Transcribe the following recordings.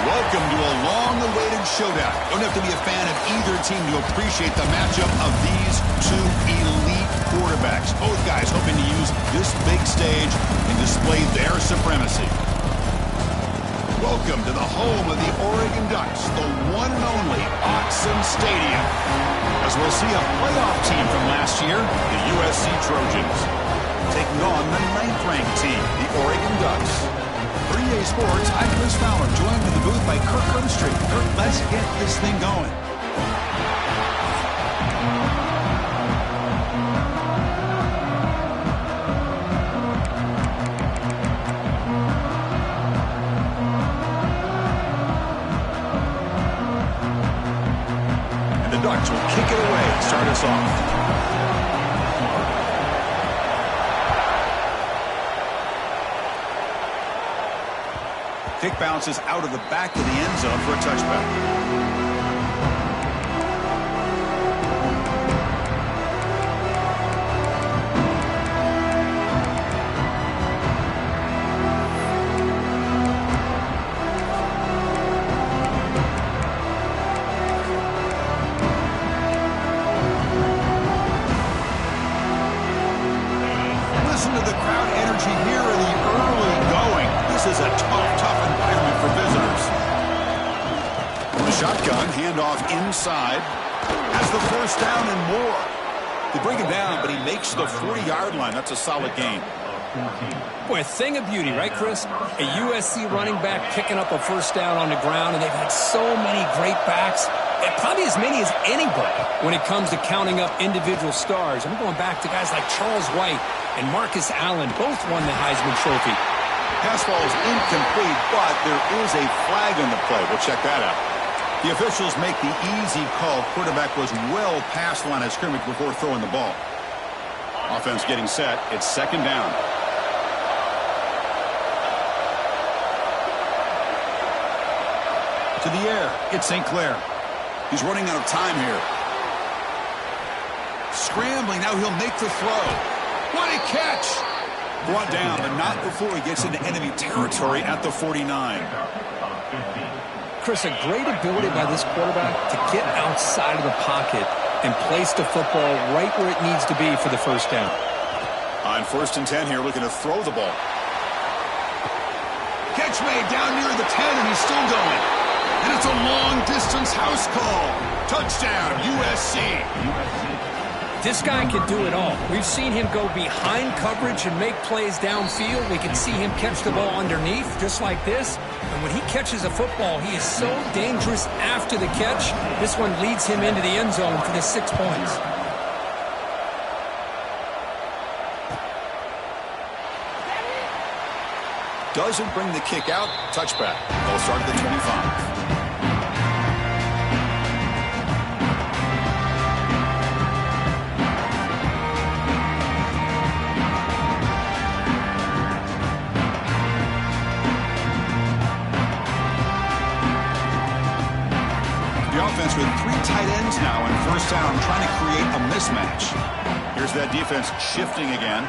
Welcome to a long-awaited showdown. Don't have to be a fan of either team to appreciate the matchup of these two elite quarterbacks. Both guys hoping to use this big stage and display their supremacy. Welcome to the home of the Oregon Ducks, the one and only Autzen Stadium. As we'll see a playoff team from last year, the USC Trojans, taking on the 9th-ranked team, the Oregon Ducks. For EA Sports, I'm Chris Fowler, joined in the booth by Kirk Herbstreit. Kirk, let's get this thing going. And the Ducks will kick it away and start us off. Kick bounces out of the back of the end zone for a touchback. Listen to the crowd energy here in the early going. This is a tough environment for visitors. The shotgun, handoff inside. Has the first down and more. They bring him down, but he makes the 40-yard line. That's a solid gain. Boy, a thing of beauty, right, Chris? A USC running back picking up a first down on the ground, and they've had so many great backs, and probably as many as anybody when it comes to counting up individual stars. I'm going back to guys like Charles White and Marcus Allen, both won the Heisman Trophy. Pass ball is incomplete, but there is a flag on the play. We'll check that out. The officials make the easy call. Quarterback was well past the line of scrimmage before throwing the ball. Offense getting set. It's second down. To the air. It's St. Clair. He's running out of time here. Scrambling. Now he'll make the throw. What a catch! Brought down, but not before he gets into enemy territory at the 49. Chris, a great ability by this quarterback to get outside of the pocket and place the football right where it needs to be for the first down. On 1st and 10 here, looking to throw the ball. Catch made down near the 10, and he's still going. And it's a long-distance house call. Touchdown, USC. This guy can do it all. We've seen him go behind coverage and make plays downfield. We can see him catch the ball underneath, just like this. And when he catches a football, he is so dangerous after the catch. This one leads him into the end zone for the 6 points. Doesn't bring the kick out. Touchback. They'll start at the 25. Offense with 3 tight ends now in first down, trying to create a mismatch. Here's that defense shifting again.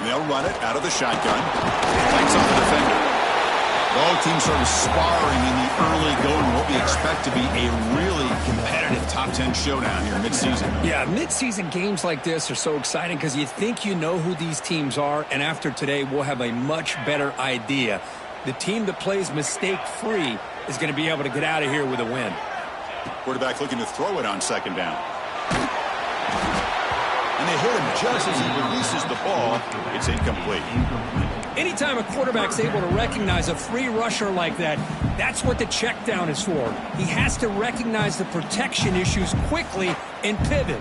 They'll run it out of the shotgun. Lights on the defender. Both teams sort of sparring in the early going, what we expect to be a really competitive top 10 showdown here mid-season. Yeah, mid-season games like this are so exciting because you think you know who these teams are, and after today we'll have a much better idea. The team that plays mistake-free is going to be able to get out of here with a win. Quarterback looking to throw it on second down. And they hit him just as he releases the ball. It's incomplete. Anytime a quarterback's able to recognize a free rusher like that, that's what the check down is for. He has to recognize the protection issues quickly and pivot.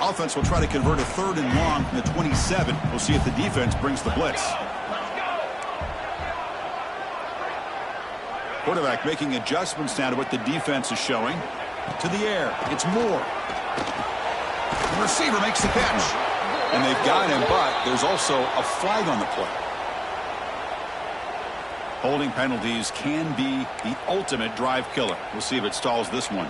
Offense will try to convert a 3rd and long from the 27. We'll see if the defense brings the blitz. Quarterback making adjustments now to what the defense is showing. To the air. It's Moore. The receiver makes the catch. And they've got him, but there's also a flag on the play. Holding penalties can be the ultimate drive killer. We'll see if it stalls this one.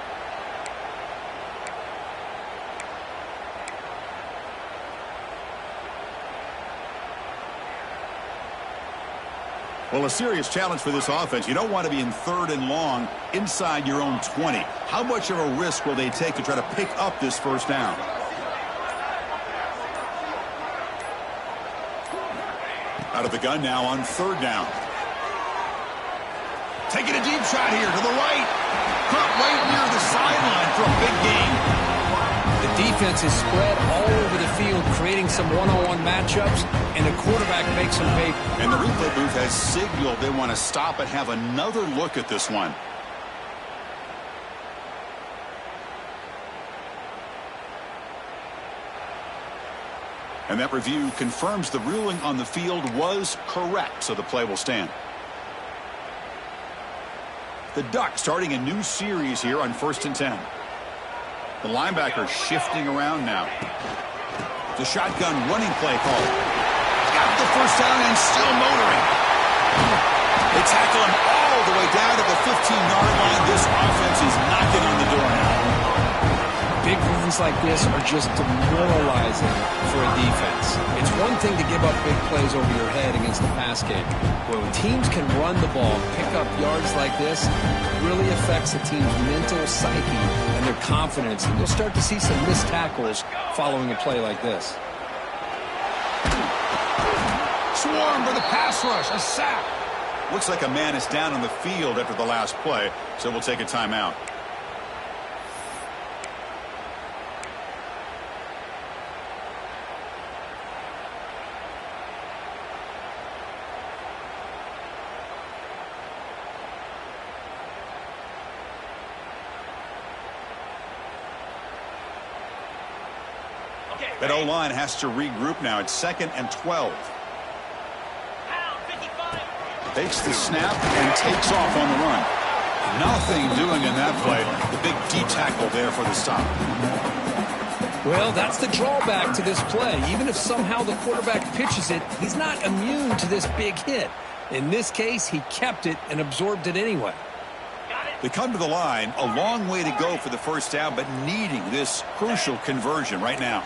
Well, a serious challenge for this offense. You don't want to be in 3rd and long inside your own 20. How much of a risk will they take to try to pick up this first down? Out of the gun now on 3rd down. Taking a deep shot here to the right. Caught right near the sideline for a big gain. The defense is spread all over the field, creating some one-on-one matchups, and the quarterback makes them pay. And the replay booth has signaled they want to stop and have another look at this one. And that review confirms the ruling on the field was correct, so the play will stand. The Ducks starting a new series here on 1st and 10. The linebacker shifting around now. The shotgun running play call. Got the first down and still motoring. They tackle him all the way down to the 15-yard line. This offense is knocking on the door now. Big runs like this are just demoralizing for a defense. It's one thing to give up big plays over your head against the pass game. But when teams can run the ball, pick up yards like this, it really affects the team's mental psyche and their confidence. And you'll start to see some missed tackles following a play like this. Swarm for the pass rush, a sack. Looks like a man is down on the field after the last play, so we'll take a timeout. That O-line has to regroup now. It's 2nd and 12. Takes the snap and takes off on the run. Nothing doing in that play. The big D tackle there for the stop. Well, that's the drawback to this play. Even if somehow the quarterback pitches it, he's not immune to this big hit. In this case, he kept it and absorbed it anyway. They come to the line. A long way to go for the first down, but needing this crucial conversion right now.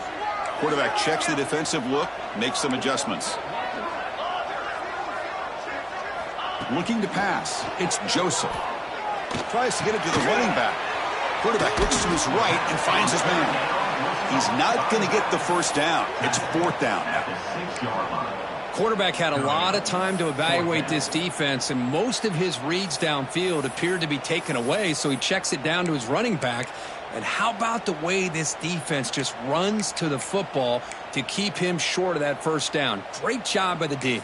Quarterback checks the defensive look, makes some adjustments. Looking to pass. It's Joseph. Tries to get it to the running back. Quarterback looks to his right and finds his man. He's not going to get the first down. It's 4th down now. Quarterback had a lot of time to evaluate this defense, and most of his reads downfield appeared to be taken away, so he checks it down to his running back. And how about the way this defense just runs to the football to keep him short of that first down? Great job by the D.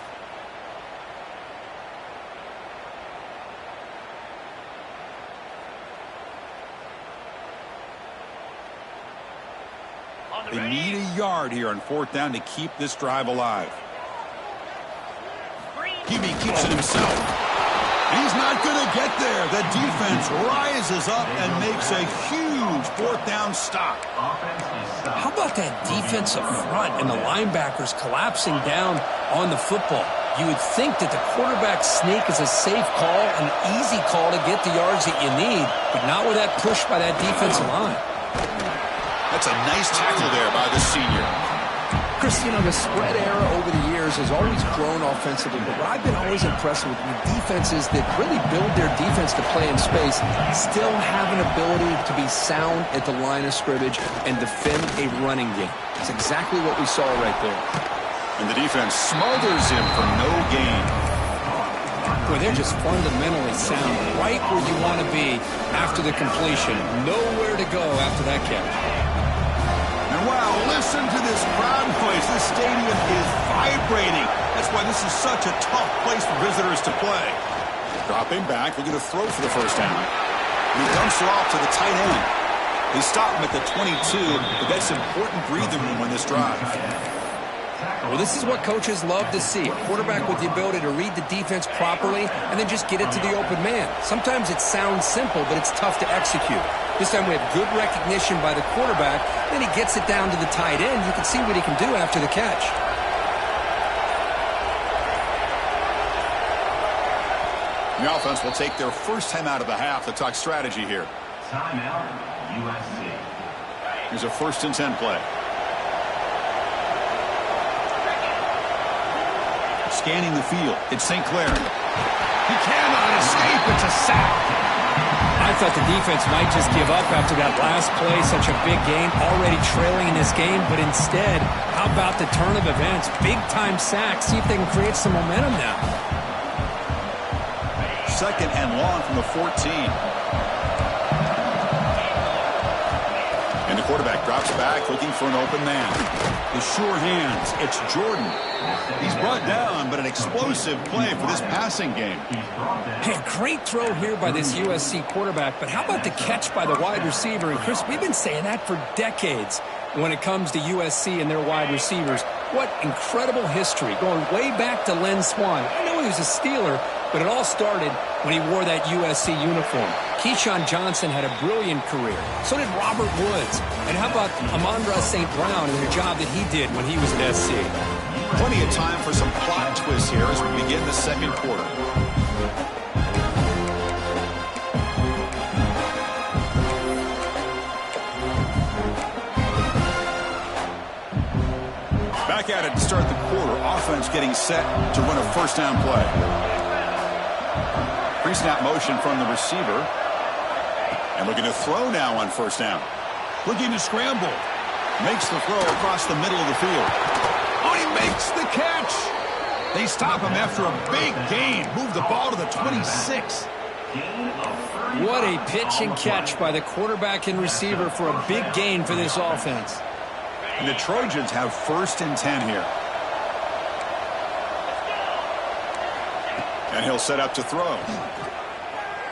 They need a yard here on 4th down to keep this drive alive. QB keeps it himself. He's not going to get there. The defense rises up and makes a huge 4th down stop. How about that defensive front and the linebackers collapsing down on the football? You would think that the quarterback sneak is a safe call, an easy call to get the yards that you need, but not with that push by that defensive line. That's That's a nice tackle there by the senior. Chris, you know, the spread era over the years has always grown offensively, but what I've been always impressed with defenses that really build their defense to play in space still have an ability to be sound at the line of scrimmage and defend a running game. That's exactly what we saw right there. And the defense smothers him for no gain. Boy, they're just fundamentally sound, right where you want to be after the completion. Nowhere to go after that catch. And wow, listen to this crowd noise. This stadium is vibrating. That's why this is such a tough place for visitors to play. Dropping back, looking to throw for the first down. And he dumps it off to the tight end. They stop him at the 22, but that's important breathing room on this drive. Well, this is what coaches love to see. A quarterback with the ability to read the defense properly and then just get it to the open man. Sometimes it sounds simple, but it's tough to execute. This time we have good recognition by the quarterback. Then he gets it down to the tight end. You can see what he can do after the catch. The offense will take their first time out of the half to talk strategy here. Timeout, USC. Here's a 1st and 10 play. Scanning the field. It's St. Clair. He cannot escape. It's a sack. I thought the defense might just give up after that last play. Such a big game, already trailing in this game. But instead, how about the turn of events? Big-time sack. See if they can create some momentum now. 2nd and long from the 14. And the quarterback drops back, looking for an open man. The sure hands. It's Jordan. He's brought down, but an explosive play for this passing game. Hey, great throw here by this USC quarterback, but how about the catch by the wide receiver? And Chris, we've been saying that for decades when it comes to USC and their wide receivers. What incredible history, going way back to Len Swan. I know he was a Steeler, but it all started when he wore that USC uniform. Keyshawn Johnson had a brilliant career. So did Robert Woods. And how about Amon-Ra St. Brown and the job that he did when he was at SC? Plenty of time for some plot twists here as we begin the second quarter. Back at it to start the quarter. Offense getting set to run a first down play. Pre-snap motion from the receiver. And looking to throw now on first down. Looking to scramble. Makes the throw across the middle of the field. Oh, he makes the catch. They stop him after a big gain. Move the ball to the 26. What a pitch and catch by the quarterback and receiver for a big gain for this offense. And the Trojans have 1st and 10 here. And he'll set up to throw.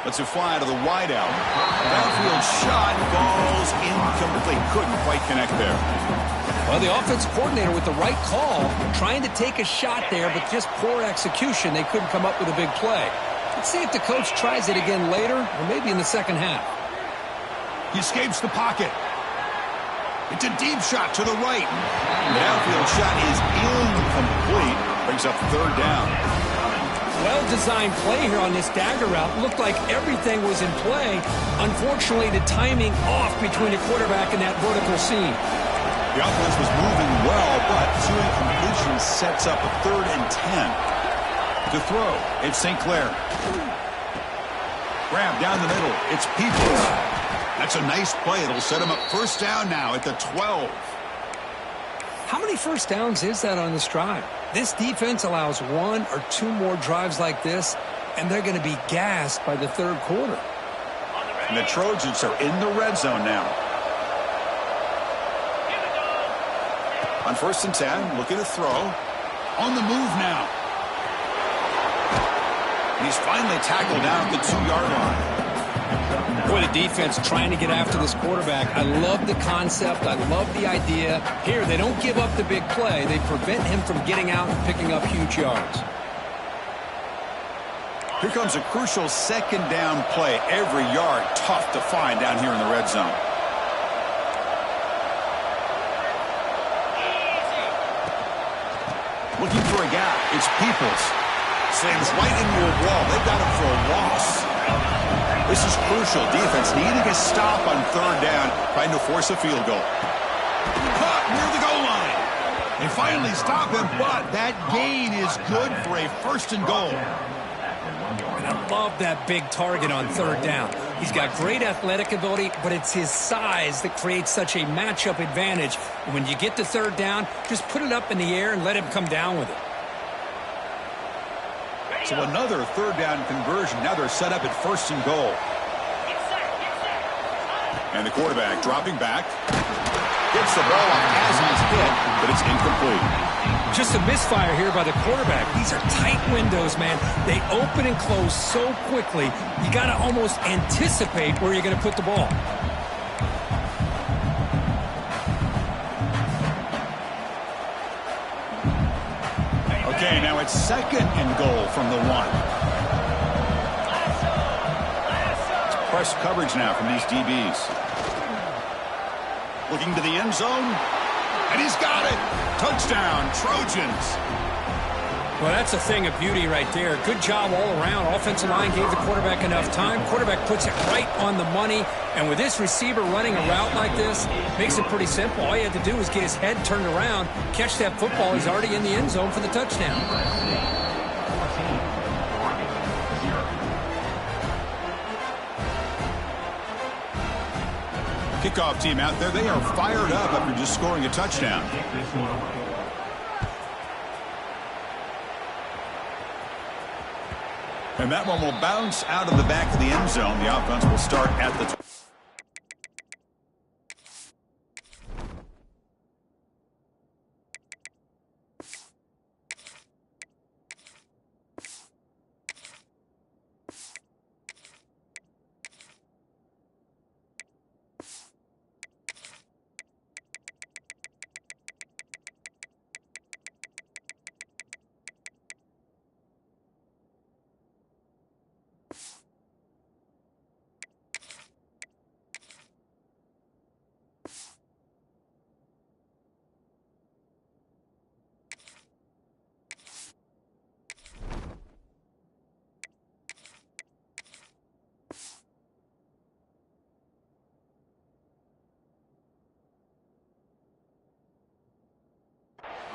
Let's it fly to the wideout. Downfield shot falls incomplete. Couldn't quite connect there. Well, the offense coordinator with the right call, trying to take a shot there, but just poor execution. They couldn't come up with a big play. Let's see if the coach tries it again later, or maybe in the second half. He escapes the pocket. It's a deep shot to the right. The downfield shot is incomplete. Brings up 3rd down. Well-designed play here on this dagger route. Looked like everything was in play. Unfortunately, the timing off between the quarterback and that vertical seam. The offense was moving well, but 2 incompletions sets up a 3rd and 10. To throw, it's St. Clair. Grab down the middle. It's Peoples. That's a nice play. It'll set him up first down now at the 12. How many first downs is that on this drive? This defense allows 1 or 2 more drives like this, and they're going to be gassed by the 3rd quarter. And the Trojans are in the red zone now. On 1st and 10, looking to throw. On the move now. And he's finally tackled down at the 2-yard line. Boy, the defense trying to get after this quarterback. I love the concept. I love the idea. Here, they don't give up the big play. They prevent him from getting out and picking up huge yards. Here comes a crucial 2nd down play. Every yard tough to find down here in the red zone. Looking for a gap. It's Peoples. Slams right into a wall. They've got him for a loss. This is crucial. Defense needing a stop on third down, trying to force a field goal. Caught near the goal line. They finally stop him, but that gain is good for a first and goal. And I love that big target on third down. He's got great athletic ability, but it's his size that creates such a matchup advantage. And when you get to third down, just put it up in the air and let him come down with it. So another third down conversion. Now they're set up at first and goal. And the quarterback dropping back. Gets the ball off as he's hit, but it's incomplete. Just a misfire here by the quarterback. These are tight windows, man. They open and close so quickly, you got to almost anticipate where you're going to put the ball. Okay, now it's second and goal from the 1. Press coverage now from these DBs. Looking to the end zone, and he's got it. Touchdown, Trojans. Well, that's a thing of beauty right there. Good job all around. Offensive line gave the quarterback enough time. Quarterback puts it right on the money. And with this receiver running a route like this, makes it pretty simple. All you have to do is get his head turned around, catch that football. He's already in the end zone for the touchdown. Kickoff team out there, they are fired up after just scoring a touchdown. And that one will bounce out of the back of the end zone. The offense will start at the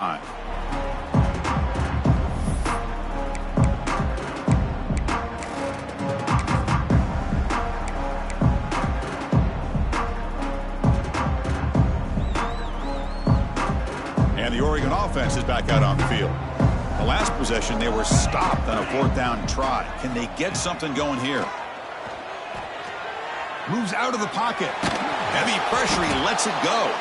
line. And the Oregon offense is back out on the field. The last possession, they were stopped on a fourth down try. Can they get something going here? Moves out of the pocket. Heavy pressure, he lets it go.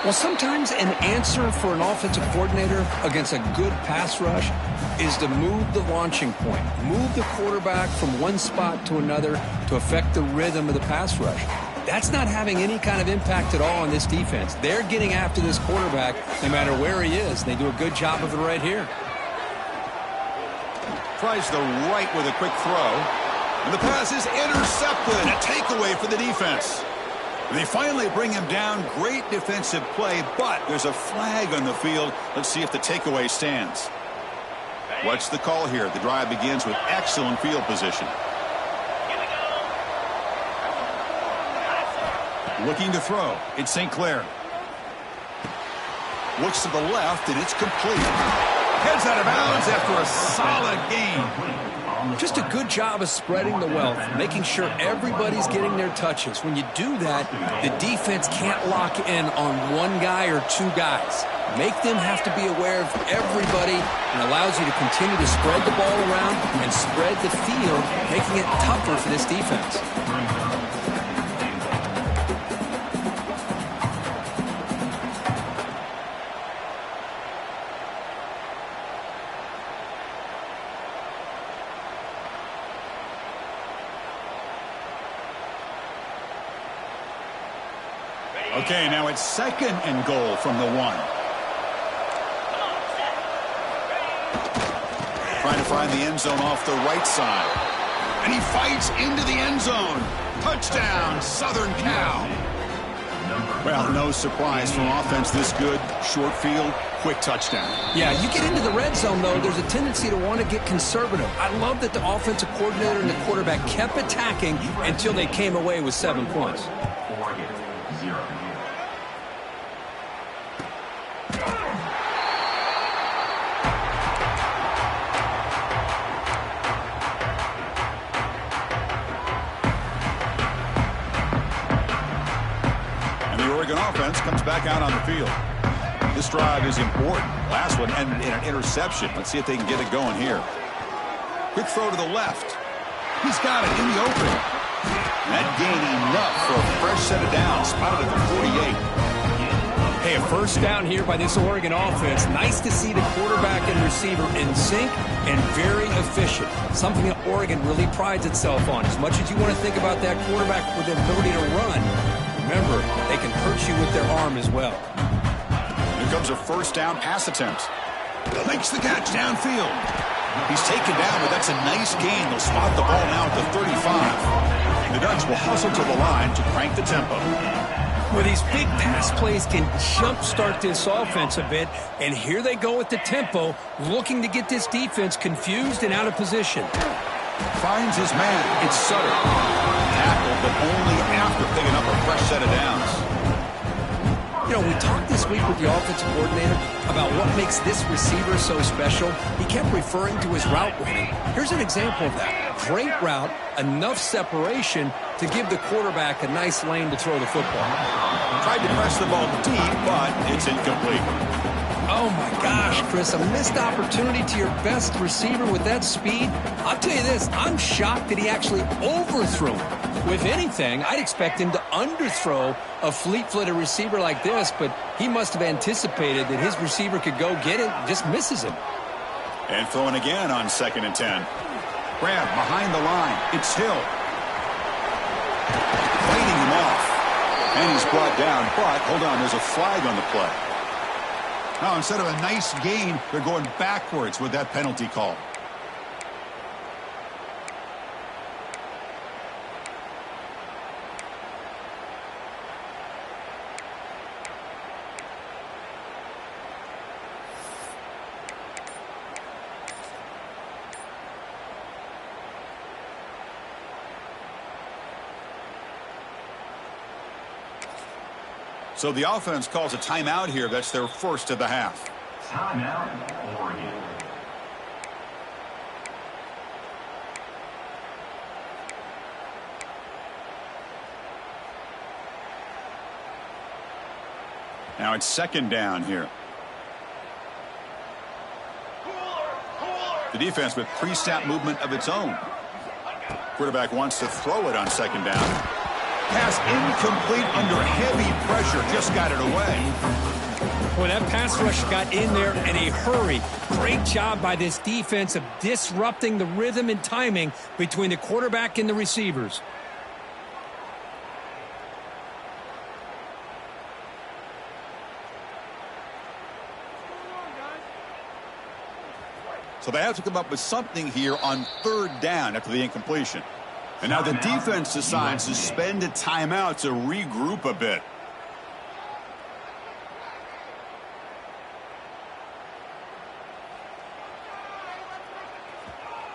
Well, sometimes an answer for an offensive coordinator against a good pass rush is to move the launching point, move the quarterback from one spot to another to affect the rhythm of the pass rush. That's not having any kind of impact at all on this defense. They're getting after this quarterback no matter where he is. They do a good job of it right here. Tries the right with a quick throw. And the pass is intercepted. A takeaway for the defense. They finally bring him down. Great defensive play, but there's a flag on the field. Let's see if the takeaway stands. What's the call here? The drive begins with excellent field position. Looking to throw. It's St. Clair. Looks to the left, and it's complete. Heads out of bounds after a solid gain. Just a good job of spreading the wealth, making sure everybody's getting their touches. When you do that, the defense can't lock in on one guy or two guys. Make them have to be aware of everybody and allows you to continue to spread the ball around and spread the field, making it tougher for this defense. Okay, now it's second and goal from the 1. Trying to find the end zone off the right side. And he fights into the end zone. Touchdown, Southern Cal. Well, no surprise from offense this good. Short field, quick touchdown. Yeah, you get into the red zone, though, there's a tendency to want to get conservative. I love that the offensive coordinator and the quarterback kept attacking until they came away with 7 points. Oregon, 0. Offense comes back out on the field. This drive is important. Last one ended in an interception. Let's see if they can get it going here. Quick throw to the left. He's got it in the open. That gain enough for a fresh set of downs. Spotted at the 48. Hey, a first down here by this Oregon offense. Nice to see the quarterback and receiver in sync and very efficient. Something that Oregon really prides itself on. As much as you want to think about that quarterback with the ability to run, remember, they can hurt you with their arm as well. Here comes a first down pass attempt. Makes the catch downfield. He's taken down, but that's a nice gain. They'll spot the ball now at the 35. The Ducks will hustle to the line to crank the tempo. Well, these big pass plays can jumpstart this offense a bit, and here they go with the tempo, looking to get this defense confused and out of position. Finds his man. It's Sutter. Tackled, but only after picking up a fresh set of downs. You know, we talked this week with the offensive coordinator about what makes this receiver so special. He kept referring to his route running. Here's an example of that. Great route, enough separation to give the quarterback a nice lane to throw the football. Tried to press the ball deep, but it's incomplete. Oh, my gosh, Chris, a missed opportunity to your best receiver with that speed. I'll tell you this, I'm shocked that he actually overthrew him. If anything, I'd expect him to underthrow a fleet-footed receiver like this, but he must have anticipated that his receiver could go get it and just misses him. And throwing again on 2nd and 10. Grab behind the line. It's Hill. Fighting him off. And he's brought down, but hold on, there's a flag on the play. Now, instead of a nice gain, they're going backwards with that penalty call. So the offense calls a timeout here. That's their first of the half. Timeout, Oregon. Now it's 2nd down here. The defense with pre-snap movement of its own. Quarterback wants to throw it on 2nd down. Pass incomplete under heavy pressure. Just got it away. Well, that pass rush got in there in a hurry. Great job by this defense of disrupting the rhythm and timing between the quarterback and the receivers. So they have to come up with something here on 3rd down after the incompletion. And now the defense decides to spend a timeout to regroup a bit.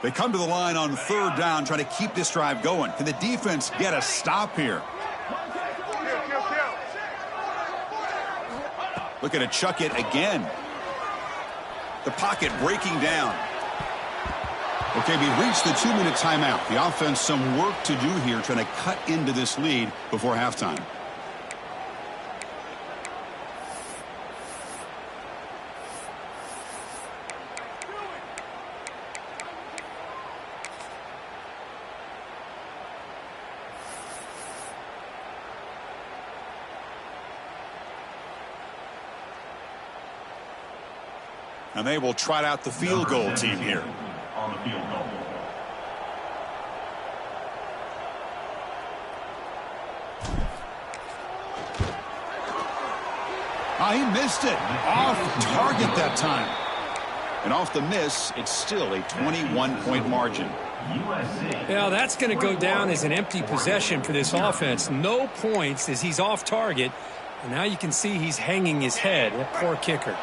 They come to the line on 3rd down, trying to keep this drive going. Can the defense get a stop here? Looking to chuck it again. The pocket breaking down. Okay, we reached the 2-minute timeout. The offense some work to do here, trying to cut into this lead before halftime. And they will trot out the field goal team here. On the field goal. He missed it. Off target that time. And off the miss, it's still a 21-point margin. Yeah, that's going to go down as an empty possession for this offense. No points as he's off target. And now you can see he's hanging his head. That poor kicker.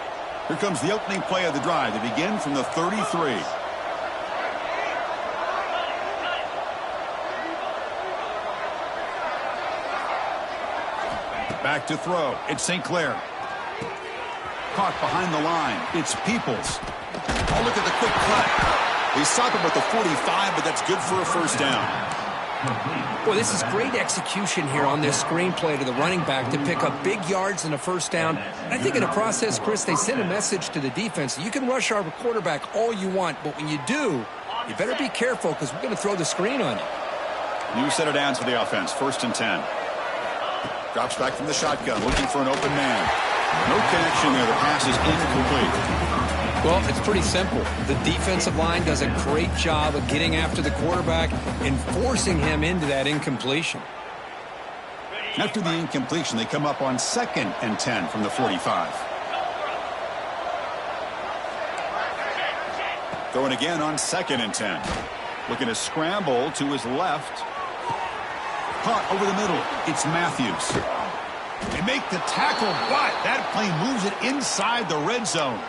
Here comes the opening play of the drive. They begin from the 33. Back to throw. It's St. Clair. Caught behind the line. It's Peoples. Oh, look at the quick cut. They stop him at the 45, but that's good for a first down. Boy, this is great execution here on this screenplay to the running back to pick up big yards and a first down. I think in the process, Chris, they send a message to the defense. You can rush our quarterback all you want, but when you do, you better be careful because we're going to throw the screen on you. New set of downs for the offense. 1st and 10. Drops back from the shotgun, looking for an open man. No connection there. The pass is incomplete. Well, it's pretty simple. The defensive line does a great job of getting after the quarterback and forcing him into that incompletion. After the incompletion, they come up on 2nd and 10 from the 45. Throwing again on 2nd and 10. Looking to scramble to his left. Caught over the middle. It's Matthews. They make the tackle, but that play moves it inside the red zone.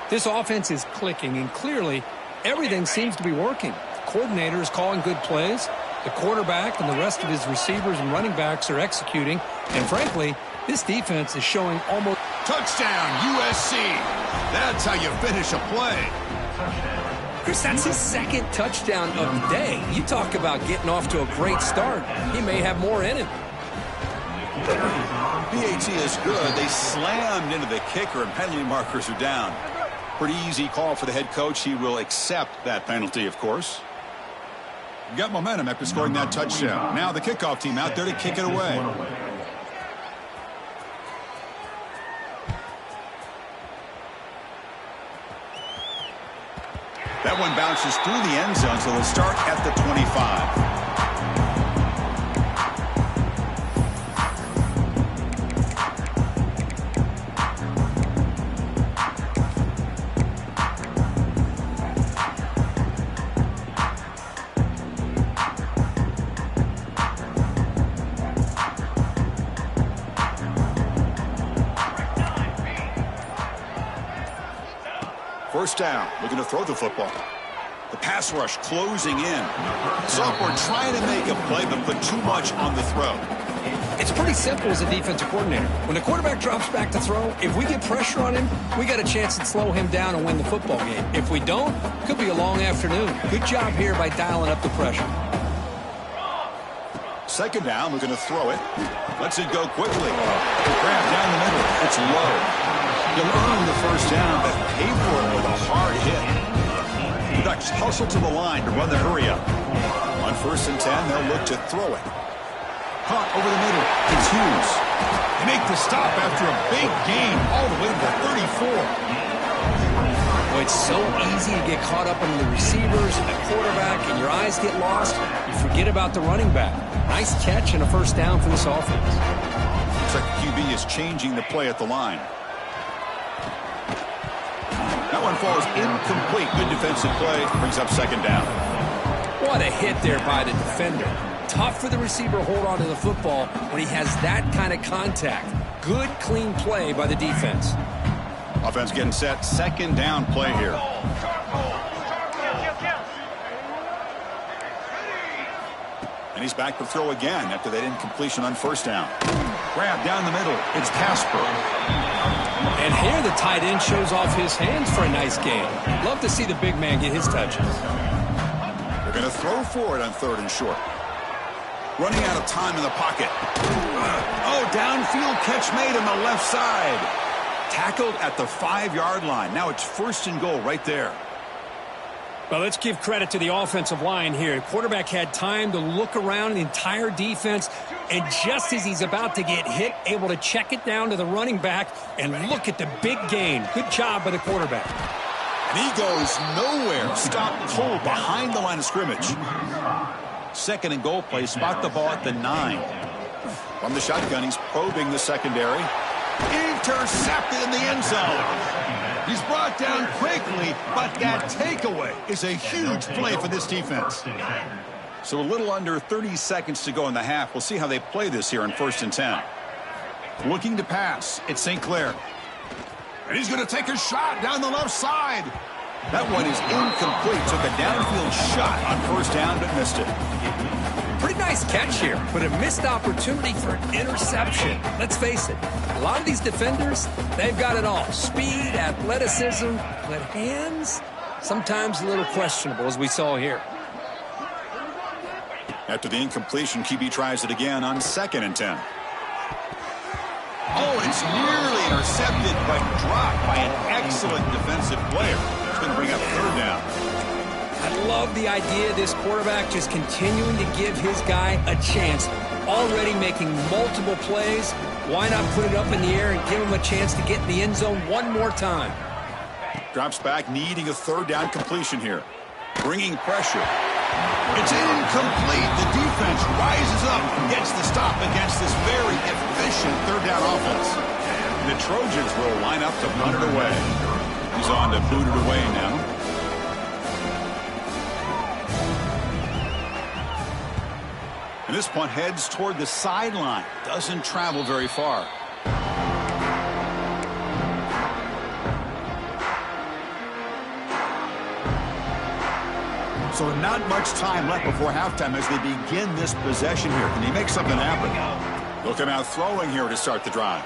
This offense is clicking, and clearly everything seems to be working. The coordinator is calling good plays. The quarterback and the rest of his receivers and running backs are executing. And frankly, this defense is showing almost... Touchdown, USC. That's how you finish a play. Chris, that's his 2nd touchdown of the day. You talk about getting off to a great start. He may have more in him. PAT is good. They slammed into the kicker, and penalty markers are down. Pretty easy call for the head coach. He will accept that penalty, of course. Got momentum after scoring that touchdown. Now the kickoff team out there to kick it away. That one bounces through the end zone, so they'll start at the 25. First down, looking to throw the football. The pass rush closing in. Sophomore trying to make a play, but put too much on the throw. It's pretty simple as a defensive coordinator. When the quarterback drops back to throw, if we get pressure on him, we got a chance to slow him down and win the football game. If we don't, it could be a long afternoon. Good job here by dialing up the pressure. 2nd down, looking to throw it. Lets it go quickly. Grab down the middle. It's low. He'll earn the first down, but pay for it with a hard hit. The Ducks hustle to the line to run the hurry up. On 1st and 10, they'll look to throw it. Caught over the middle. It's Hughes. They make the stop after a big gain all the way to the 34. Well, it's so easy to get caught up in the receivers and the quarterback, and your eyes get lost. You forget about the running back. Nice catch and a first down for this offense. Looks like the QB is changing the play at the line. That one falls incomplete. Good defensive play. Brings up 2nd down. What a hit there by the defender. Tough for the receiver to hold on to the football when he has that kind of contact. Good, clean play by the defense. Offense getting set. 2nd down play here. And he's back to throw again after that incompletion on 1st down. Grab down the middle. It's Casper. And here the tight end shows off his hands for a nice gain. Love to see the big man get his touches. They're going to throw for it on 3rd and short. Running out of time in the pocket. Oh, downfield catch made on the left side. Tackled at the 5-yard line. Now it's 1st and goal right there. Well, let's give credit to the offensive line here. The quarterback had time to look around the entire defense, and just as he's about to get hit, able to check it down to the running back, and look at the big gain. Good job by the quarterback. And he goes nowhere. Stop cold behind the line of scrimmage. 2nd and goal play. Spot the ball at the 9. From the shotgun, he's probing the secondary. Intercepted in the end zone. He's brought down quickly, but that takeaway is a huge play for this defense. So a little under 30 seconds to go in the half. We'll see how they play this here in 1st and 10. Looking to pass. It's St. Clair. And he's going to take a shot down the left side. That one is incomplete. Took a downfield shot on first down, but missed it. Pretty nice catch here, but a missed opportunity for an interception. Let's face it, a lot of these defenders, they've got it all. Speed, athleticism, but hands, sometimes a little questionable, as we saw here. After the incompletion, QB tries it again on 2nd and 10. Oh, it's nearly intercepted, but dropped by an excellent defensive player. It's going to bring up 3rd down. I love the idea of this quarterback just continuing to give his guy a chance. Already making multiple plays. Why not put it up in the air and give him a chance to get in the end zone one more time? Drops back, needing a 3rd down completion here. Bringing pressure. It's incomplete. The defense rises up and gets the stop against this very efficient 3rd down offense. The Trojans will line up to punt it away. He's on to boot it away now. And this punt heads toward the sideline. Doesn't travel very far. So not much time left before halftime as they begin this possession here. Can he make something happen? Looking out throwing here to start the drive.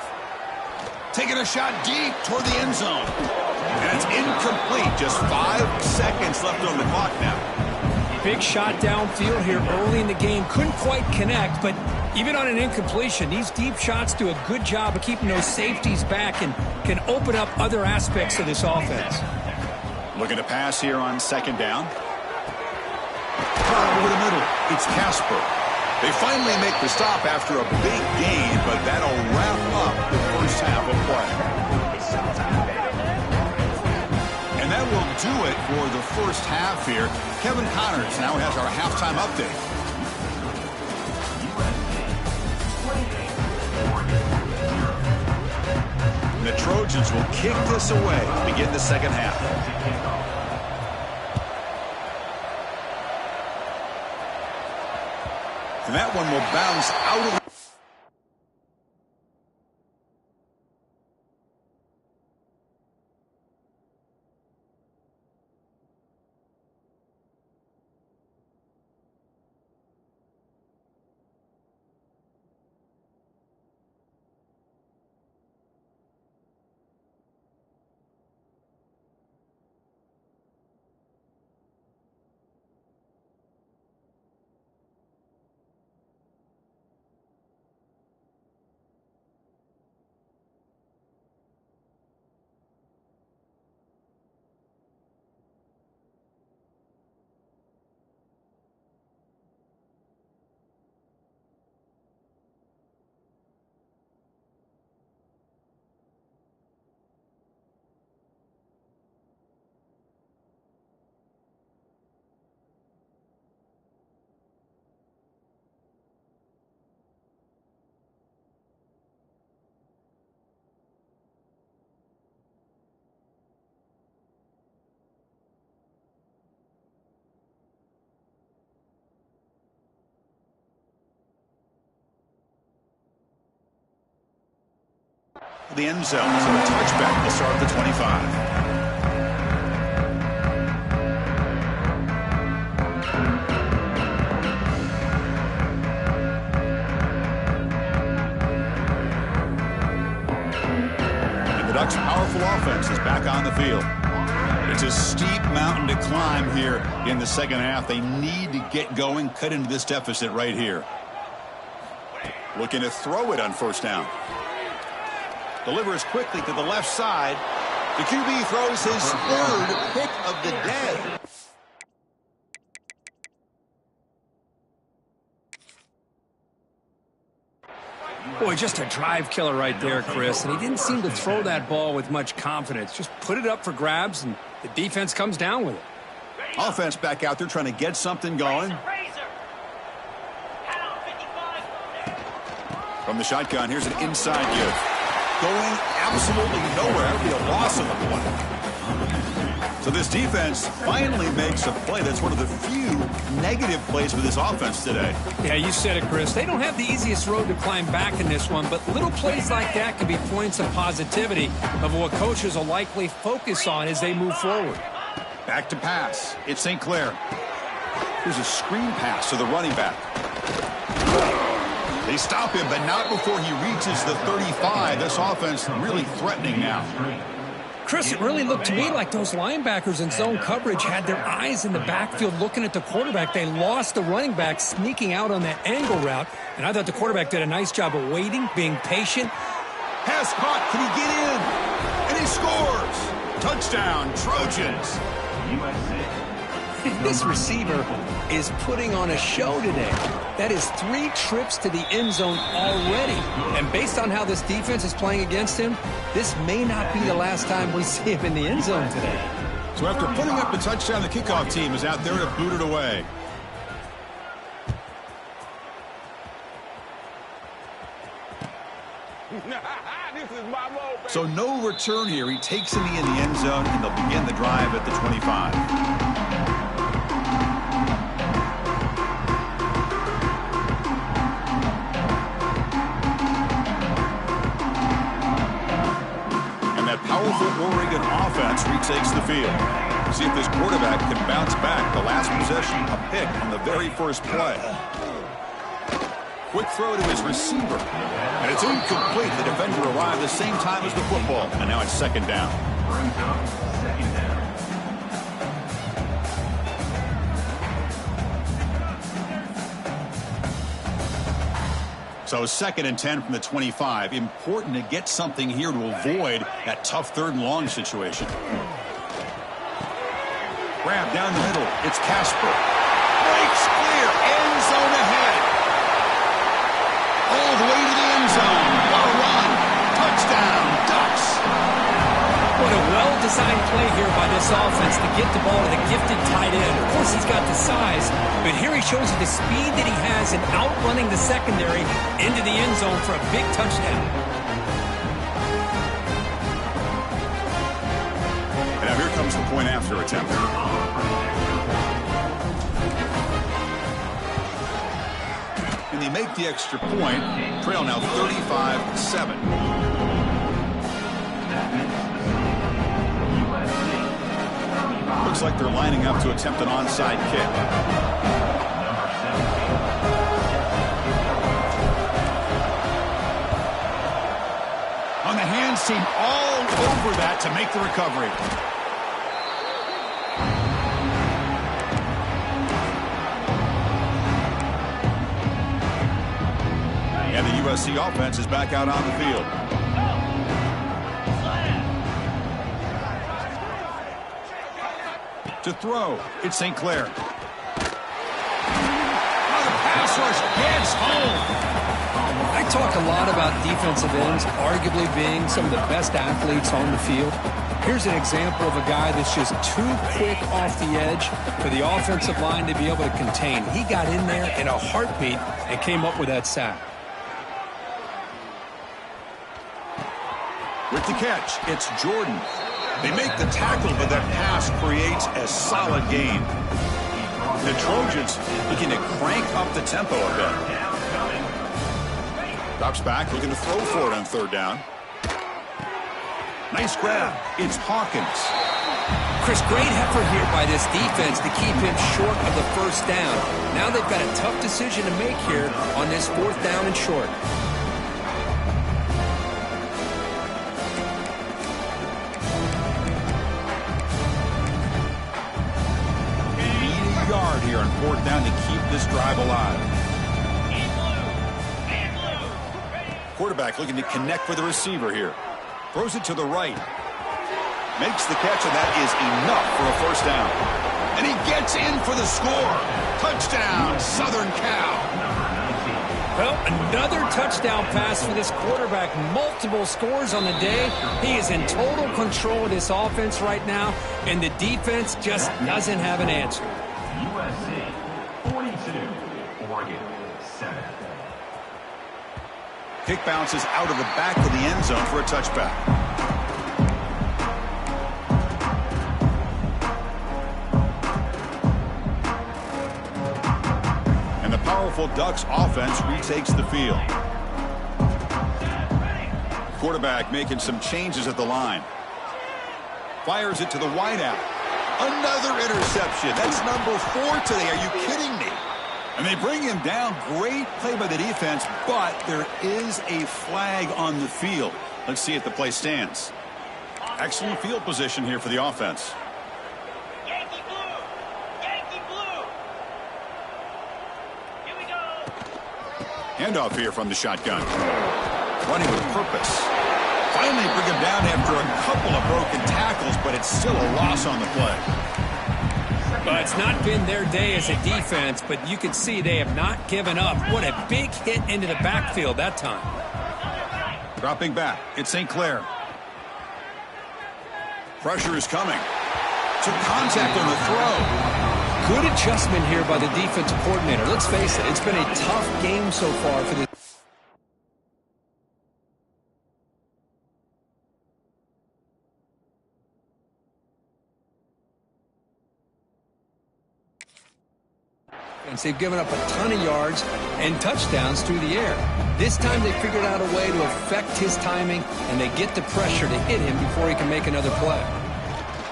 Taking a shot deep toward the end zone. And it's incomplete. Just 5 seconds left on the clock now. Big shot downfield here early in the game. Couldn't quite connect, but even on an incompletion, these deep shots do a good job of keeping those safeties back and can open up other aspects of this offense. Looking to pass here on 2nd down. Over the middle, it's Casper. They finally make the stop after a big gain, but that'll wrap up the first half of play. And that will do it for the first half here. Kevin Connors now has our halftime update. And the Trojans will kick this away to begin the second half. And that one will bounce out of the... the end zone. So a touchback will start the 25. And the Ducks' powerful offense is back on the field. It's a steep mountain to climb here in the second half. They need to get going, cut into this deficit right here. Looking to throw it on first down. Delivers quickly to the left side. The QB throws his 3rd pick of the day. Boy, just a drive killer right there, Chris. And he didn't seem to throw that ball with much confidence. Just put it up for grabs, and the defense comes down with it. Offense back out there trying to get something going. From the shotgun, here's an inside give. going absolutely nowhere. That would be a loss of the play. So this defense finally makes a play that's one of the few negative plays for this offense today. Yeah, you said it, Chris. They don't have the easiest road to climb back in this one, but little plays like that can be points of positivity of what coaches will likely focus on as they move forward. Back to pass. It's St. Clair. Here's a screen pass to the running back. They stop him, but not before he reaches the 35. This offense really threatening now. Chris, it really looked to me like those linebackers in zone coverage had their eyes in the backfield looking at the quarterback. They lost the running back sneaking out on that angle route, and I thought the quarterback did a nice job of waiting, being patient. Pass caught. Can he get in? And he scores. Touchdown, Trojans. This receiver is putting on a show today. That is 3 trips to the end zone already. And based on how this defense is playing against him, this may not be the last time we see him in the end zone today. So after putting up the touchdown, the kickoff team is out there to boot it away. So no return here. He takes in the end zone, and they'll begin the drive at the 25. Powerful Oregon offense retakes the field. See if this quarterback can bounce back. The last possession, a pick on the very first play. Quick throw to his receiver. And it's incomplete. The defender arrived the same time as the football. And now it's second down. So 2nd and 10 from the 25. Important to get something here to avoid that tough 3rd and long situation. Grab down the middle. It's Casper. Breaks clear. End zone ahead. All the way to the end zone. What a run. Touchdown, Ducks. What a well-designed play here by this offense to get the ball to the gifted tight end. Of course, he's got the size, but here he shows you the speed that he has in outrunning the secondary into the end zone for a big touchdown. And now here comes the point after attempt. And they make the extra point. Trail now 35-7. Looks like they're lining up to attempt an onside kick. On the hands team all over that to make the recovery. And the USC offense is back out on the field. To throw, it's St. Clair. Oh, the pass rush gets home. I talk a lot about defensive ends arguably being some of the best athletes on the field. Here's an example of a guy that's just too quick off the edge for the offensive line to be able to contain. He got in there in a heartbeat and came up with that sack. With the catch, it's Jordan. They make the tackle, but that pass creates a solid gain. The Trojans looking to crank up the tempo a bit. Drops back, looking to throw for it on 3rd down. Nice grab. It's Hawkins. Chris, great effort here by this defense to keep him short of the 1st down. Now they've got a tough decision to make here on this 4th down and short. Here on 4th down to keep this drive alive. Quarterback looking to connect with the receiver here. Throws it to the right. Makes the catch, and that is enough for a 1st down. And he gets in for the score. Touchdown, Southern Cal. Well, another touchdown pass for this quarterback. Multiple scores on the day. He is in total control of this offense right now, and the defense just doesn't have an answer. USC 42, Oregon 7. Kick bounces out of the back of the end zone for a touchback. And the powerful Ducks offense retakes the field. Quarterback making some changes at the line. Fires it to the wideout. Another interception. That's number 4 today. Are you kidding me? And they bring him down. Great play by the defense, but there is a flag on the field. Let's see if the play stands. Excellent field position here for the offense. Yankee blue! Yankee blue! Here we go! Handoff here from the shotgun. Running with purpose. Finally bring him down after a couple of broken tackles, but it's still a loss on the play. Well, it's not been their day as a defense, but you can see they have not given up. What a big hit into the backfield that time. Dropping back, it's St. Clair. Pressure is coming. Took contact on the throw. Good adjustment here by the defensive coordinator. Let's face it, it's been a tough game so far for the... They've given up a ton of yards and touchdowns through the air. This time they figured out a way to affect his timing, and they get the pressure to hit him before he can make another play.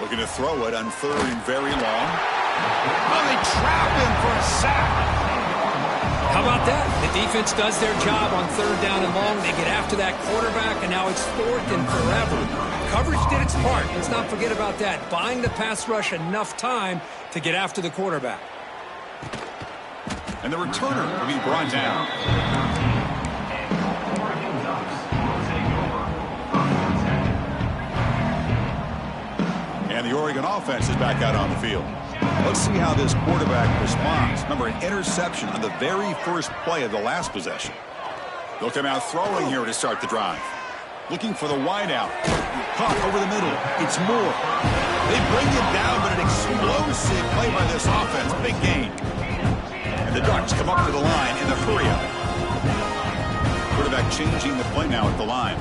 Looking to throw it on 3rd and very long. Oh, they trap him for a sack. How about that? The defense does their job on 3rd down and long. They get after that quarterback, and now it's 4th and forever. Coverage did its part. Let's not forget about that. Buying the pass rush enough time to get after the quarterback. And the returner will be brought down. And the Oregon offense is back out on the field. Let's see how this quarterback responds. Remember, an interception on the very first play of the last possession. They'll come out throwing here to start the drive. Looking for the wideout. Caught over the middle. It's Moore. They bring him down, but an explosive play by this offense. Big gain. And the Ducks come up to the line in the hurry-up. Quarterback changing the play now at the line.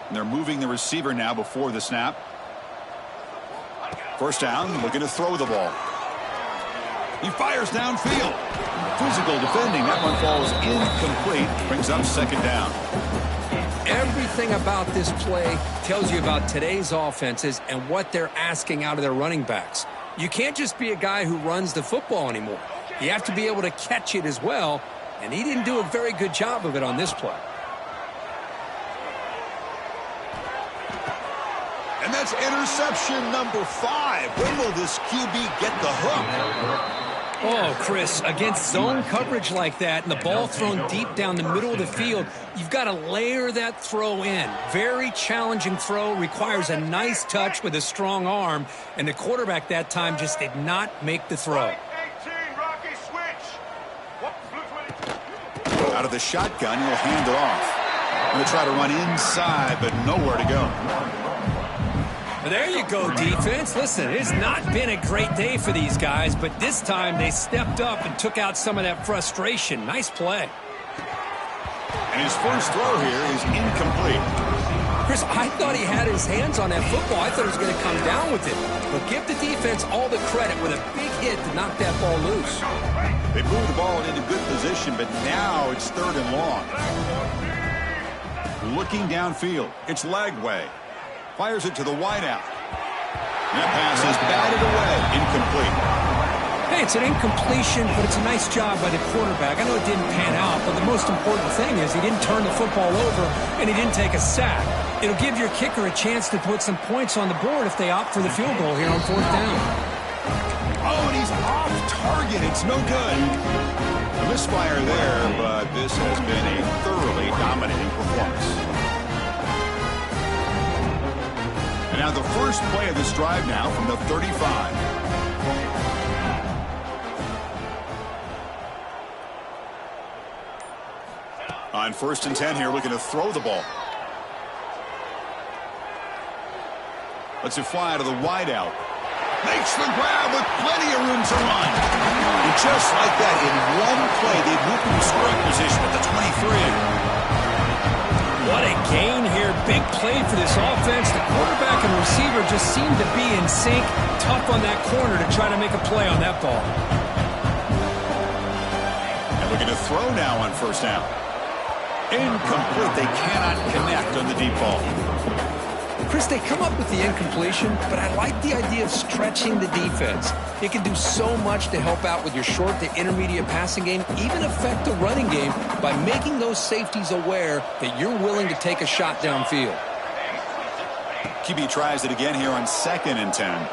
And they're moving the receiver now before the snap. First down, looking to throw the ball. He fires downfield. Physical defending. That one falls incomplete. Brings up 2nd down. Everything about this play tells you about today's offenses and what they're asking out of their running backs. You can't just be a guy who runs the football anymore. You have to be able to catch it as well, and he didn't do a very good job of it on this play. And that's interception number 5. When will this QB get the hook? Oh, Chris, against zone coverage like that and the ball thrown deep down the middle of the field, you've got to layer that throw in. Very challenging throw, requires a nice touch with a strong arm, and the quarterback that time just did not make the throw. Out of the shotgun, he'll hand it off. Going to try to run inside, but nowhere to go. There you go, defense. Listen, it's not been a great day for these guys, but this time they stepped up and took out some of that frustration. Nice play. And his first throw here is incomplete. Chris, I thought he had his hands on that football. I thought he was going to come down with it. But give the defense all the credit with a big hit to knock that ball loose. They moved the ball into good position, but now it's 3rd and long. Looking downfield, it's Lagway. Fires it to the wideout. That pass is batted away. Incomplete. Hey, it's an incompletion, but it's a nice job by the quarterback. I know it didn't pan out, but the most important thing is he didn't turn the football over and he didn't take a sack. It'll give your kicker a chance to put some points on the board if they opt for the field goal here on 4th down. Oh, and he's off target. It's no good. A misfire there, but this has been a thoroughly dominating performance. And now the first play of this drive now from the 35. On 1st and 10 here, looking to throw the ball. Lets it fly to the wideout. Makes the grab with plenty of room to run. And just like that, in one play, they've moved into scoring position at the 23. What a gain here. Big play for this offense. The quarterback and receiver just seem to be in sync. Tough on that corner to try to make a play on that ball. And looking to throw now on first down. Incomplete. They cannot connect on the deep ball. Chris, they come up with the incompletion, but I like the idea of stretching the defense. It can do so much to help out with your short to intermediate passing game, even affect the running game by making those safeties aware that you're willing to take a shot downfield. QB tries it again here on 2nd and 10.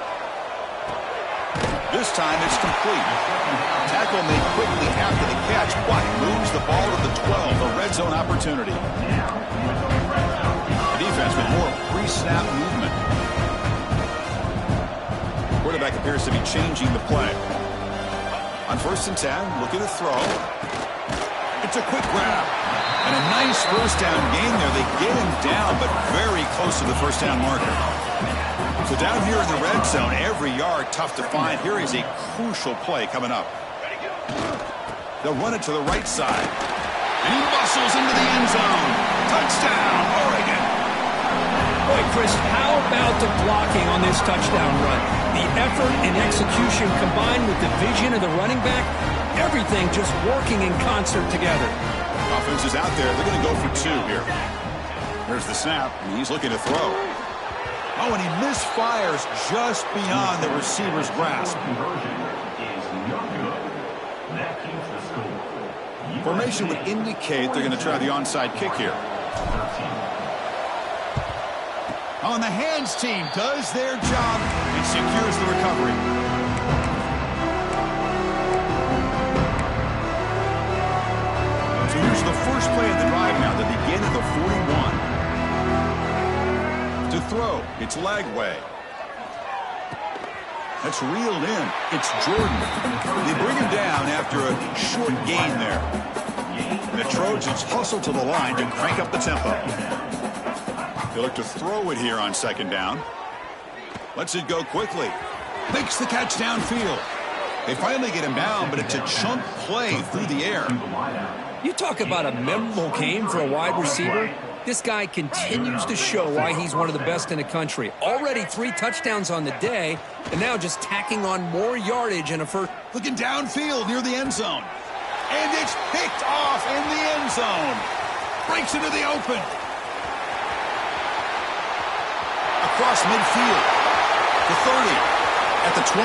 This time it's complete. Tackle made quickly after the catch, but moves the ball to the 12, a red zone opportunity. The defense with more pre-snap movement. Quarterback appears to be changing the play. On 1st and 10, looking to throw. It's a quick grab. And a nice first down gain there. They get him down, but very close to the first down marker. So down here in the red zone, every yard tough to find. Here is a crucial play coming up. They'll run it to the right side. And he bustles into the end zone. Touchdown, Oregon. Boy, Chris, how about the blocking on this touchdown run? The effort and execution combined with the vision of the running back, everything just working in concert together. Offense is out there. They're going to go for 2 here. There's the snap, and he's looking to throw. Oh, and he misfires just beyond the receiver's grasp. Conversion is no good. That keeps the score. Formation would indicate they're going to try the onside kick here. Oh, and the hands team does their job and secures the recovery. So here's the first play of the drive now. They begin at the 41. To throw, it's Lagway. That's reeled in. It's Jordan. They bring him down after a short gain there. And the Trojans hustle to the line to crank up the tempo. They look to throw it here on 2nd down. Lets it go quickly. Makes the catch downfield. They finally get him down, but it's a chunk play through the air. You talk about a memorable game for a wide receiver. This guy continues to show why he's one of the best in the country. Already 3 touchdowns on the day, and now just tacking on more yardage in a first. Looking downfield near the end zone. And it's picked off in the end zone. Breaks into the open. Across midfield. The 30. At the 20.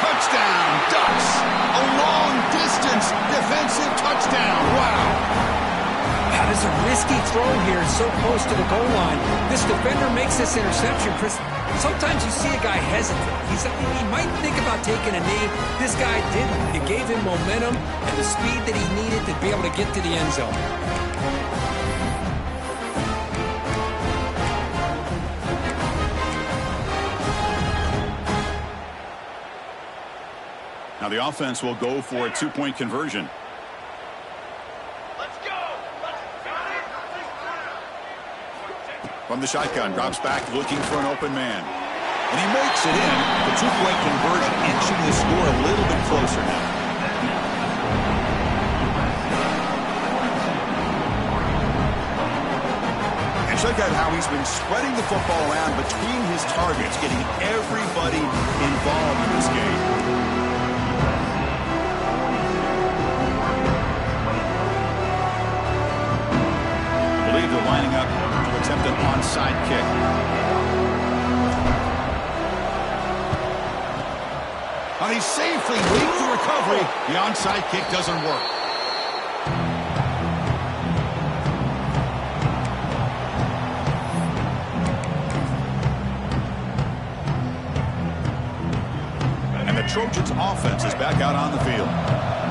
Touchdown, Ducks. A long-distance defensive touchdown. Wow. That is a risky throw here, so close to the goal line. This defender makes this interception, Chris. Sometimes you see a guy hesitate. He might think about taking a knee. This guy didn't. It gave him momentum and the speed that he needed to be able to get to the end zone. Now the offense will go for a 2-point conversion. Let's go. From the shotgun, drops back looking for an open man. And he makes it in. The 2-point conversion inching the score a little bit closer now. And check out how he's been spreading the football around between his targets, getting everybody involved in this game. They're lining up to attempt an onside kick. And he safely makes the recovery. The onside kick doesn't work. And the Trojans' offense is back out on the field.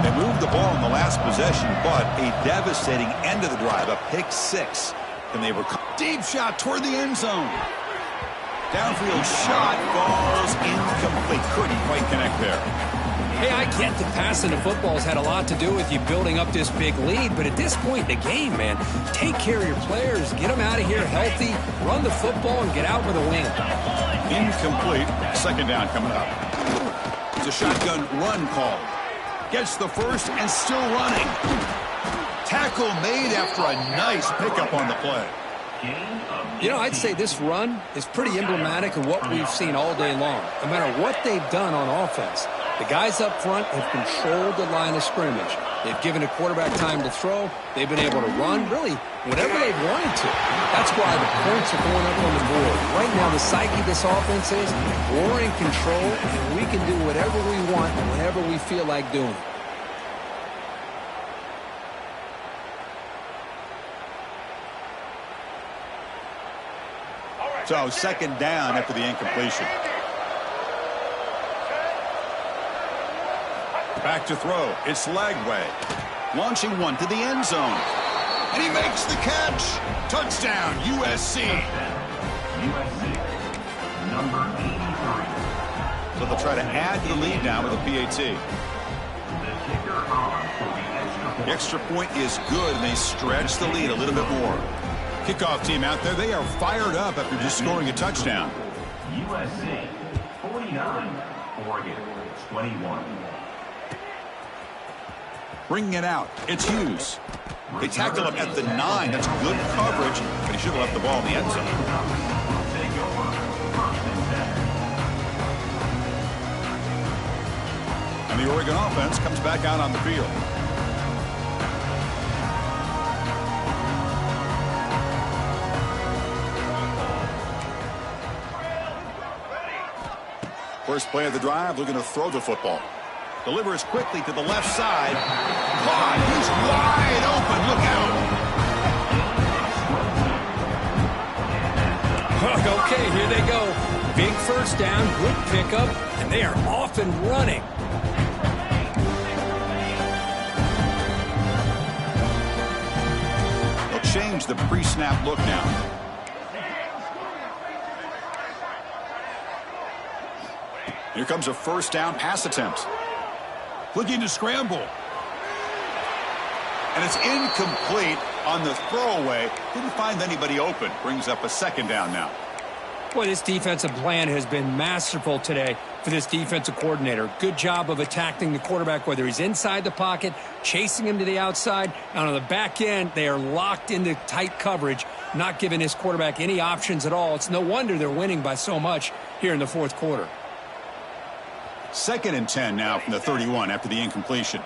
They moved the ball in the last possession, but a devastating end of the drive, a pick 6. And they were deep shot toward the end zone. Downfield shot falls incomplete. Couldn't quite connect there. Hey, I get the passing of football's had a lot to do with you building up this big lead, but at this point in the game, man, take care of your players, get them out of here healthy, run the football, and get out with a win. Incomplete. 2nd down coming up. There's a shotgun run call. Gets the first and still running. Tackle made after a nice pickup on the play. You know, I'd say this run is pretty emblematic of what we've seen all day long. No matter what they've done on offense, the guys up front have controlled the line of scrimmage. They've given the quarterback time to throw. They've been able to run, really, whenever they've wanted to. That's why the points are going up on the board. Right now, the psyche of this offense is we're in control, and we can do whatever we want whenever we feel like doing it. So, second down after the incompletion. Back to throw. It's Lagway. Launching one to the end zone. And he makes the catch. Touchdown, USC. USC, number 83. So they'll try to add to the lead now with a PAT. The kicker on for the extra point. The extra point is good, and they stretch the lead a little bit more. Kickoff team out there, they are fired up after just scoring a touchdown. USC, 49. Oregon, 21. Bringing it out, it's Hughes. They tackle him at the 9. That's good coverage, but he should have left the ball in the end zone. Take over, 1st and 10. And the Oregon offense comes back out on the field. First play of the drive, looking to throw the football. Delivers quickly to the left side. Caught. He's wide open. Look out. Okay, here they go. Big first down, good pickup, and they are off and running. They'll change the pre-snap look now. Here comes a first down pass attempt. Looking to scramble. And it's incomplete on the throwaway. Didn't find anybody open. Brings up a second down now. Boy, this defensive plan has been masterful today for this defensive coordinator. Good job of attacking the quarterback, whether he's inside the pocket, chasing him to the outside. And on the back end, they are locked into tight coverage, not giving his quarterback any options at all. It's no wonder they're winning by so much here in the fourth quarter. 2nd and 10 now from the 31 after the incompletion.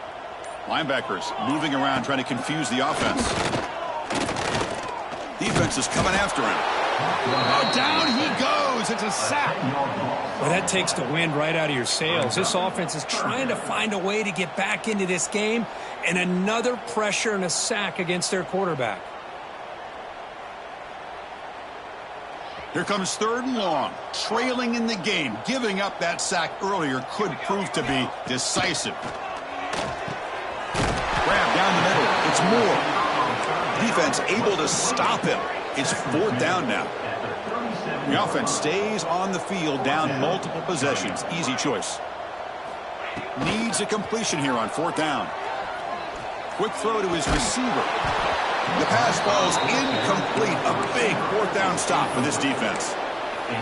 Linebackers moving around trying to confuse the offense. Defense is coming after him. Oh, down he goes. It's a sack. Well, that takes the wind right out of your sails. This offense is trying to find a way to get back into this game, and another pressure and a sack against their quarterback. Here comes 3rd and long, trailing in the game. Giving up that sack earlier could prove to be decisive. Grab down the middle. It's Moore. Defense able to stop him. It's 4th down now. The offense stays on the field down multiple possessions. Easy choice. Needs a completion here on 4th down. Quick throw to his receiver. The pass falls incomplete. A big 4th down stop for this defense.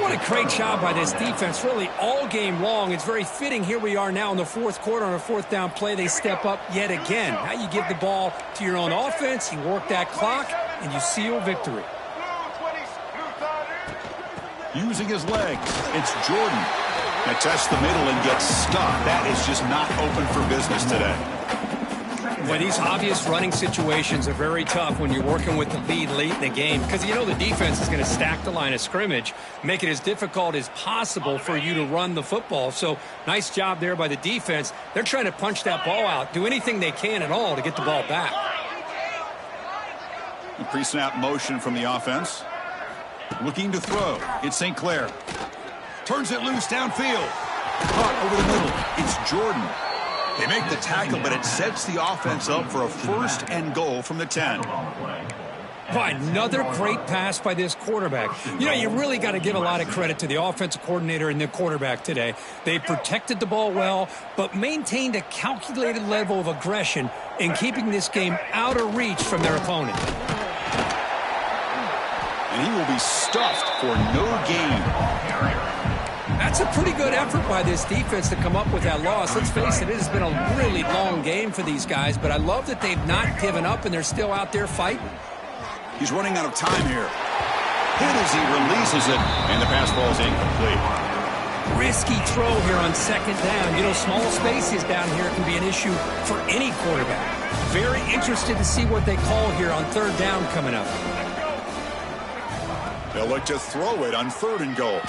What a great job by this defense, really all game long. It's very fitting. Here we are now in the fourth quarter on a 4th down play. They step up yet again. Now you give the ball to your own offense, you work that clock, and you seal victory. Using his legs, it's Jordan. That tests the middle and gets stuck. That is just not open for business today. Well, these obvious running situations are very tough when you're working with the lead late in the game because you know the defense is going to stack the line of scrimmage, make it as difficult as possible for you to run the football. So nice job there by the defense. They're trying to punch that ball out, do anything they can at all to get the ball back. The pre-snap motion from the offense. Looking to throw. It's St. Clair. Turns it loose downfield. Caught over the middle. It's Jordan. They make the tackle, but it sets the offense up for a 1st and goal from the 10. By another great pass by this quarterback. You know, you really got to give a lot of credit to the offensive coordinator and the quarterback today. They protected the ball well, but maintained a calculated level of aggression in keeping this game out of reach from their opponent. And he will be stuffed for no gain. That's a pretty good effort by this defense to come up with that loss. Let's face it, it has been a really long game for these guys, but I love that they've not given up and they're still out there fighting. He's running out of time here. Hit as he releases it, and the pass ball is incomplete. Risky throw here on second down. You know, small spaces down here can be an issue for any quarterback. Very interested to see what they call here on third down coming up. They'll look to throw it on 3rd and goal.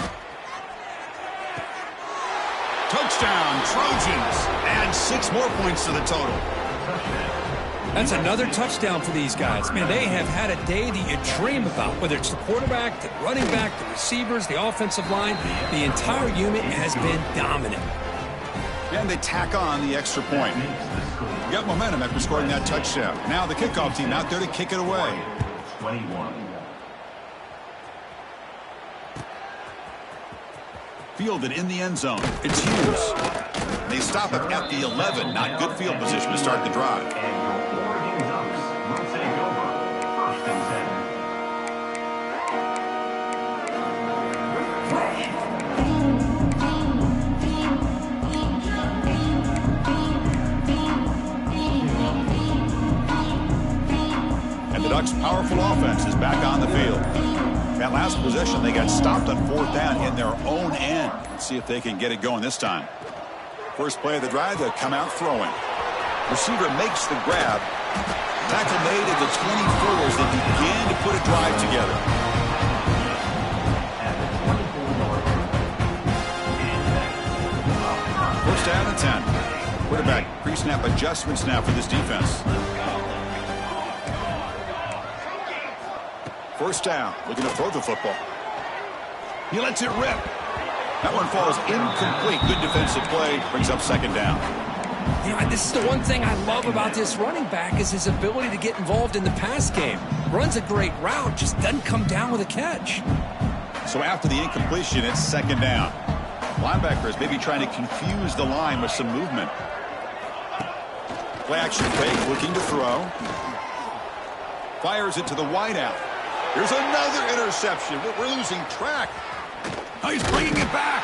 Touchdown, Trojans. Add 6 more points to the total. That's another touchdown for these guys. Man, they have had a day that you dream about, whether it's the quarterback, the running back, the receivers, the offensive line. The entire unit has been dominant. And they tack on the extra point. Got momentum after scoring that touchdown. Now the kickoff team out there to kick it away. 21. Fielded in the end zone. It's Hughes. They stop it at the 11. Not good field position to start the drive. And your Oregon Ducks will take over 1st and 10. And the Ducks' powerful offense is back on the field. That last possession, they got stopped on 4th down in their own end. Let's see if they can get it going this time. First play of the drive, they'll come out throwing. Receiver makes the grab. Tackle made at the 24 as they begin to put a drive together. First down and 10. Quarterback pre-snap adjustments now for this defense. First down, looking to throw the football. He lets it rip. That one falls incomplete. Good defensive play. Brings up 2nd down. You know, this is the one thing I love about this running back is his ability to get involved in the pass game. Runs a great route, just doesn't come down with a catch. So after the incompletion, it's 2nd down. Linebackers maybe trying to confuse the line with some movement. Play action fake, looking to throw. Fires it to the wideout. Here's another interception. We're losing track. Oh, he's bringing it back.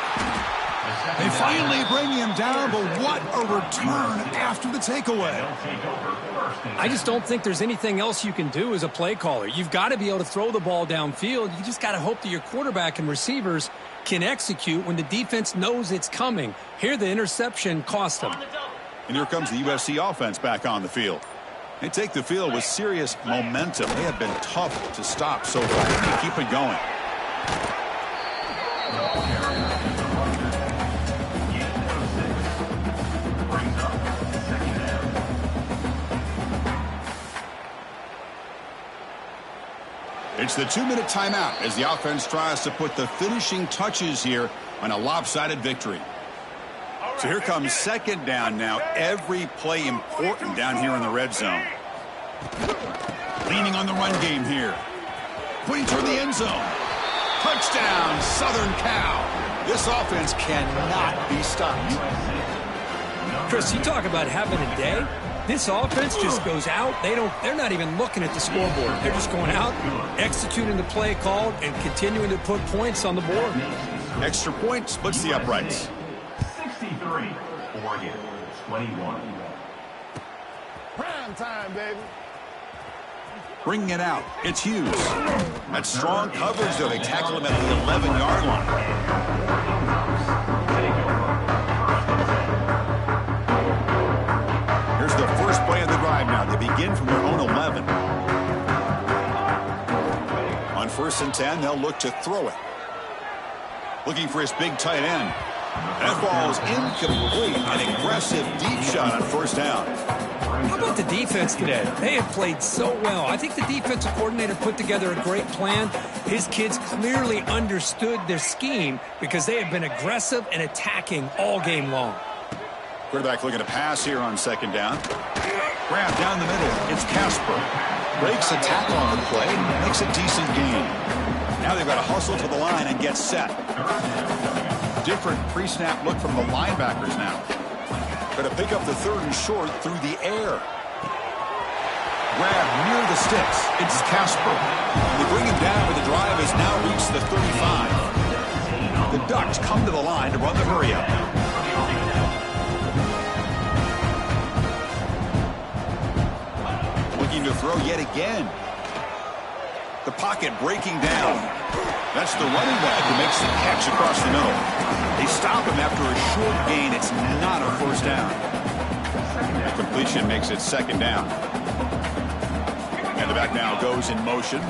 They finally bring him down, but what a return after the takeaway. I just don't think there's anything else you can do as a play caller. You've got to be able to throw the ball downfield. You just got to hope that your quarterback and receivers can execute when the defense knows it's coming. Here, the interception cost them. And here comes the USC offense back on the field. They take the field with serious momentum. They have been tough to stop so far. They keep it going. It's the 2-minute timeout as the offense tries to put the finishing touches here on a lopsided victory. So here comes 2nd down now. Every play important down here in the red zone. Leaning on the run game here. Pointing toward the end zone. Touchdown, Southern Cal. This offense cannot be stopped. Chris, you talk about having a day. This offense just goes out. They're not even looking at the scoreboard. They're just going out, executing the play called, and continuing to put points on the board. Extra point splits the uprights. 63, Oregon 21. Prime time, baby. Bringing it out, it's Hughes. That strong coverage, though, they tackle him at the 11-yard line. Here's the first play of the drive now. They begin from their own 11. On 1st and 10, they'll look to throw it. Looking for his big tight end. That ball is incomplete. An aggressive deep shot on 1st down. How about the defense today? They have played so well. I think the defensive coordinator put together a great plan. His kids clearly understood their scheme because they have been aggressive and attacking all game long. Quarterback looking to pass here on 2nd down. Grab down the middle. It's Casper. Breaks a tackle on the play. Makes a decent gain. Now they've got to hustle to the line and get set. Different pre-snap look from the linebackers now. Going to pick up the 3rd and short through the air. Grab near the sticks. It's Casper. They bring him down, but the drive has now reached the 35. The Ducks come to the line to run the hurry-up. Looking to throw yet again. The pocket breaking down. That's the running back who makes the catch across the middle. They stop him after a short gain. It's not a first down. The completion makes it second down. And the back now goes in motion.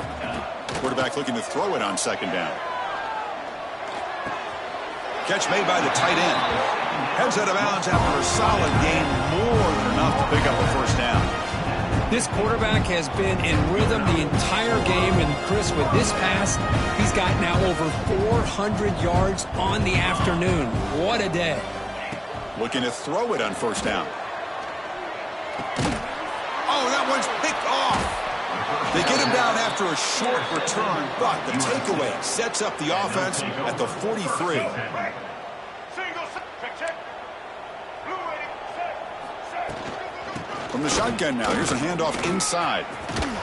Quarterback looking to throw it on second down. Catch made by the tight end. Heads out of bounds after a solid gain, more than enough to pick up a first down. This quarterback has been in rhythm the entire game, and Chris, with this pass, he's got now over 400 yards on the afternoon. What a day. Looking to throw it on first down. Oh, that one's picked off. They get him down after a short return, but the takeaway sets up the offense at the 43. From the shotgun now, here's a handoff inside.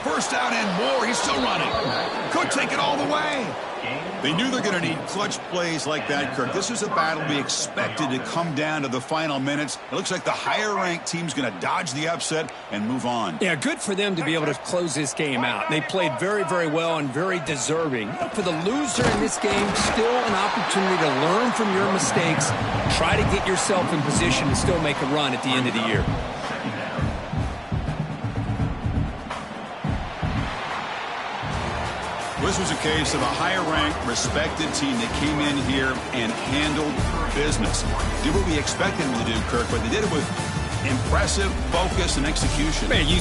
First down and more, he's still running. Could take it all the way. They knew they're going to need clutch plays like that, Kirk. This is a battle we expected to come down to the final minutes. It looks like the higher-ranked team's going to dodge the upset and move on. Yeah, good for them to be able to close this game out. They played very, very well and very deserving. For the loser in this game, still an opportunity to learn from your mistakes. Try to get yourself in position to still make a run at the end of the year. This was a case of a higher-ranked, respected team that came in here and handled business. Did what we expected them to do, Kirk, but they did it with impressive focus and execution. Man, you